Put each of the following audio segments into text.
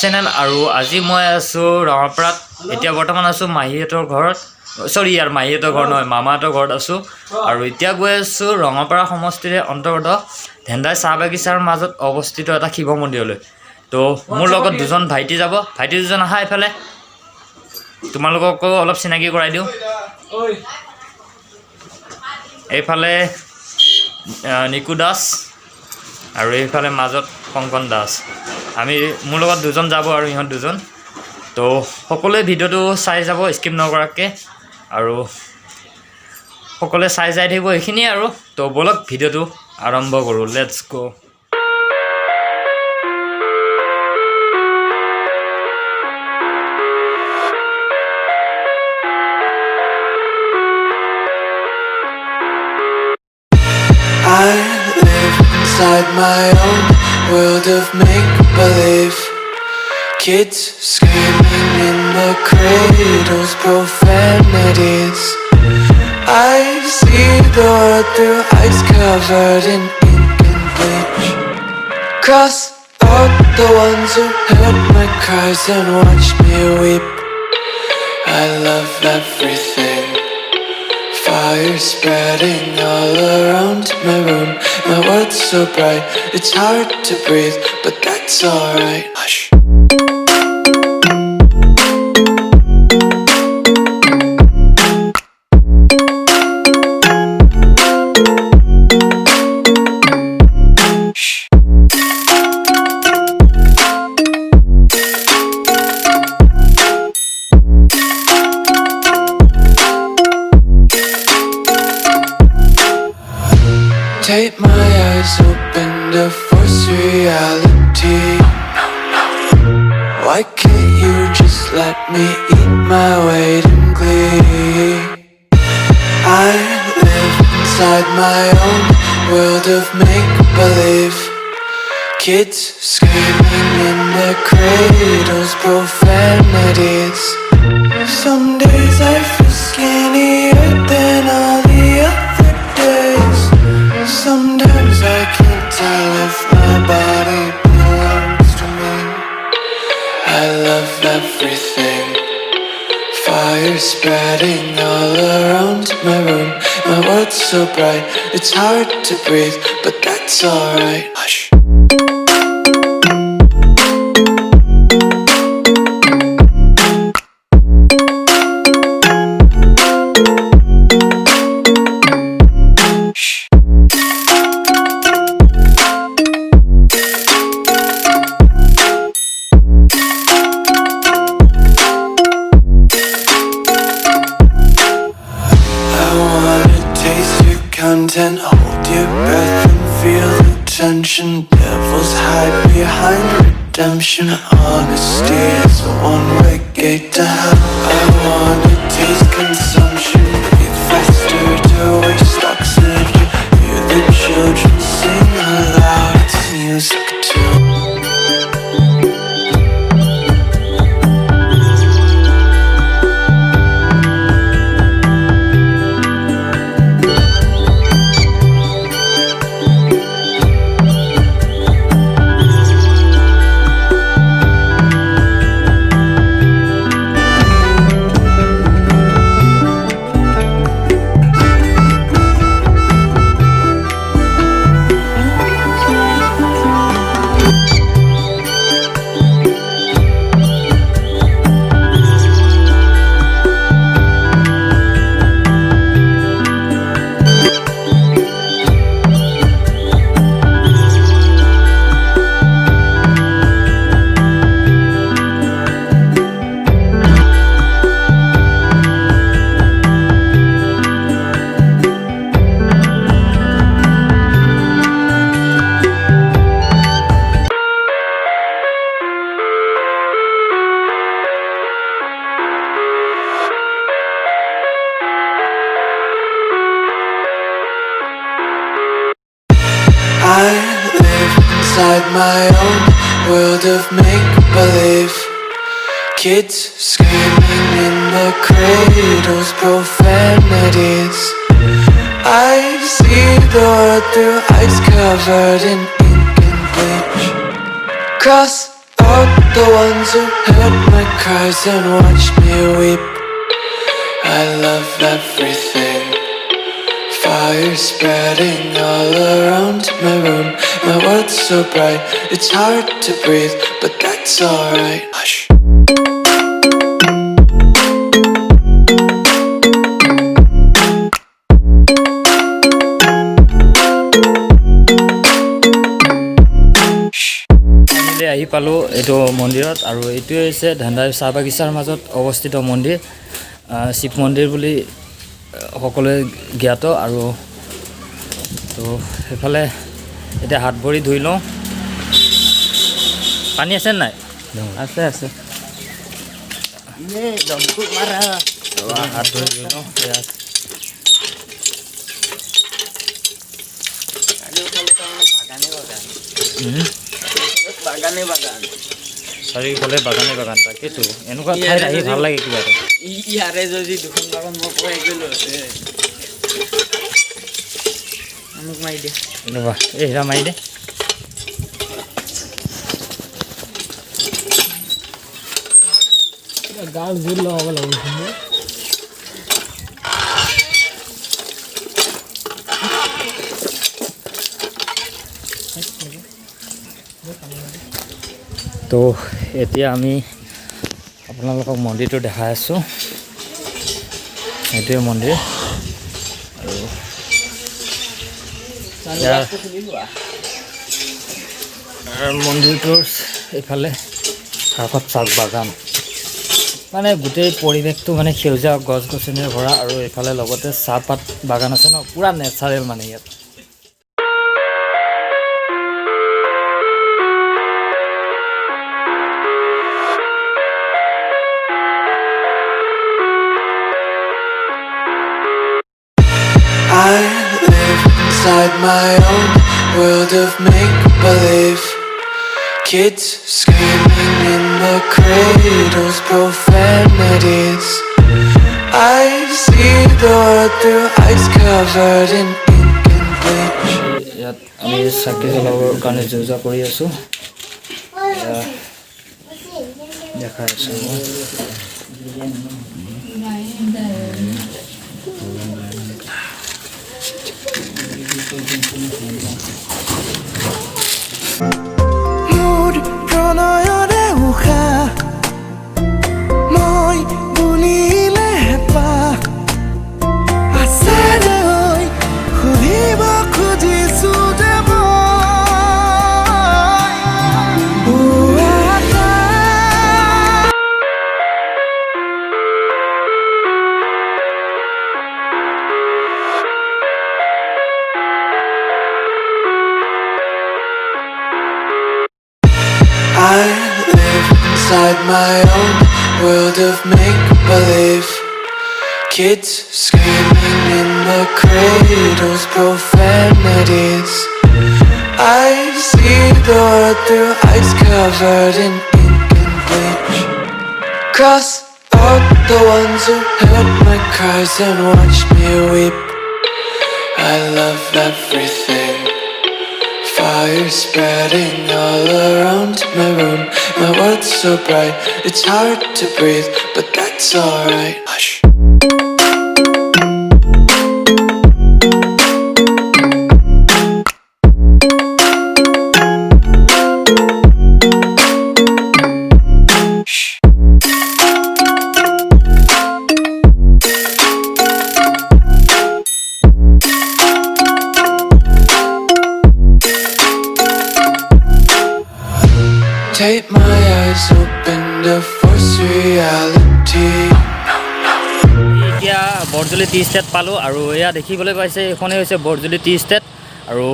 Channel আৰু আজি মই আছোঁ ৰঙাপাৰাত এতিয়া বৰ্তমান আছোঁ মাহীহঁতৰ ঘৰত ইয়াৰ মাহীহঁতৰ ঘৰ নহয় মামাহঁতৰ ঘৰত আছোঁ আৰু এতিয়া গৈ আছোঁ ৰঙাপাৰা সমষ্টিৰে অন্তৰ্গত ধেন্দাই চাহ বাগিচাৰ মাজত অৱস্থিত এটা শিৱ মন্দিৰলৈ তো মোৰ লগত দুজন ভাইটি যাব ভাইটি দুজন আহা এইফালে তোমালোককো অলপ চিনাকি কৰাই দিওঁ এইফালে নিকু দাস আৰু এইফালে মাজত কংকন দাস আমি মোৰ লগত দুজন যাব আৰু ইহঁত দুজন তো সকলোৱে ভিডিঅ'টো চাই যাব স্কিপ নকৰাকৈ আৰু সকলোৱে চাই যাই থাকিব এইখিনিয়ে আৰু তো বলক ভিডিঅ'টো আৰম্ভ কৰোঁ let's go I live inside my own world of make-believe. Kids screaming in the cradles, profanities. I see the world through ice covered in ink and bleach. Cross out the ones who heard my cries and watched me weep. I love everything. Fire spreading all around my room. My world's so bright, it's hard to breathe, but that's alright. Hush. Tape my eyes open to force reality. Why can't you just let me eat my weight in glee? I live inside my own world of make-believe. Kids screaming in their cradles, profanities. Some days I feel skinnier than all the other days. Sometimes I can't tell if my body belongs to me. I love everything. Fire spreading all around my room. My world's so bright, it's hard to breathe, but that's alright. Hush. Content, hold your breath and feel the tension. Devils hide behind redemption. Honesty is a one-way gate to hell. I wanna taste consumption. Breathe faster to waste oxygen. Hear the children sing aloud. It's music too. I live inside my own world of make-believe. Kids screaming in their cradles, profanities. I see the world through ice covered in ink and bleach. Cross out the ones who heard my cries and watched me weep. I love everything. Fire spreading all around my room. My world's so bright, it's hard to breathe, but that's alright. Hush. আহি পালোঁ এইটো মন্দিৰত আৰু এইটোৱে হৈছে ধেন্দাই চাহ বাগিচাৰ মাজত অৱস্থিত মন্দিৰ শিৱ মন্দিৰ বুলি সকলোৱে জ্ঞাত আৰু তো সেইফালে এতিয়া হাত ভৰি ধুই লওঁ পানী আছে নাই আছে আছে হাত ভৰি ধুই লওঁ চাৰিওফালে বাগানে বাগান তাকেতো এনেকুৱা ঠাইত আহি ভাল লাগে কিবা এটা ইয়াৰে যদি দুখন বাগান মই কৈ গ'লো মোক মাৰি দে ৰ'বা এই হীৰা মাৰি দে গাল জোৰ লগাব লাগিব তো এতিয়া আমি আপোনালোকক মন্দিৰটো দেখাই আছোঁ এইটোৱে মন্দিৰ আৰু মন্দিৰটোৰ এইফালে কাষত চাহ বাগান মানে গোটেই পৰিৱেশটো মানে সেউজীয়া গছ গছনিৰে ভৰা আৰু এইফালে লগতে চাহপাত বাগান আছে ন পূৰা নেচাৰেল মানে ইয়াত I live inside my own world of make-believe. Kids screaming in the cradles, profanities. I see the world through eyes covered in ink and bleach. ইয়াত আমি চাকি জ্বলাবৰ কাৰণে যোজা কৰি আছোঁ দেখাই আছোঁ Mood pranayane ukha moi bulile pa asare hoy khudiba khudisu de boy uata I live inside my own world of make-believe. Kids screaming in the cradles, profanities. I see the world through eyes covered in ink and bleach. Cross out the ones who heard my cries and watched me weep. I love everything. Fire spreading all around my room. My world's so bright, it's hard to breathe, but that's alright. Hush. Take my eyes open to force reality. এতিয়া বৰজুলি টি state পালোঁ আৰু এয়া দেখিবলৈ পাইছে এইখনেই হৈছে বৰজুলি টি state আৰু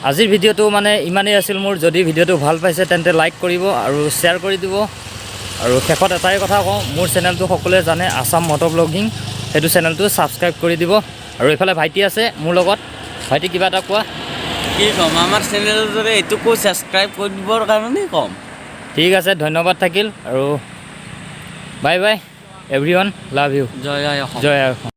আজিৰ ভিডিঅ'টো মানে ইমানেই আছিল মোৰ যদি ভিডিঅ'টো ভাল পাইছে তেন্তে লাইক কৰিব আৰু শ্বেয়াৰ কৰি দিব আৰু শেষত এটাই কথা কওঁ মোৰ চেনেলটো সকলোৱে জানে আছাম মটৰ ব্লগিং সেইটো চেনেলটো ছাবস্ক্ৰাইব কৰি দিব আৰু এইফালে ভাইটি আছে মোৰ লগত ভাইটি কিবা এটা কোৱা কি ক'ম আমাৰ চেনেলটোৰে এইটোকো ছাবস্ক্ৰাইব কৰি দিবৰ কাৰণেই ক'ম ঠিক আছে ধন্যবাদ থাকিল আৰু bye bye everyone love you জয় আই অসম জয় আই অসম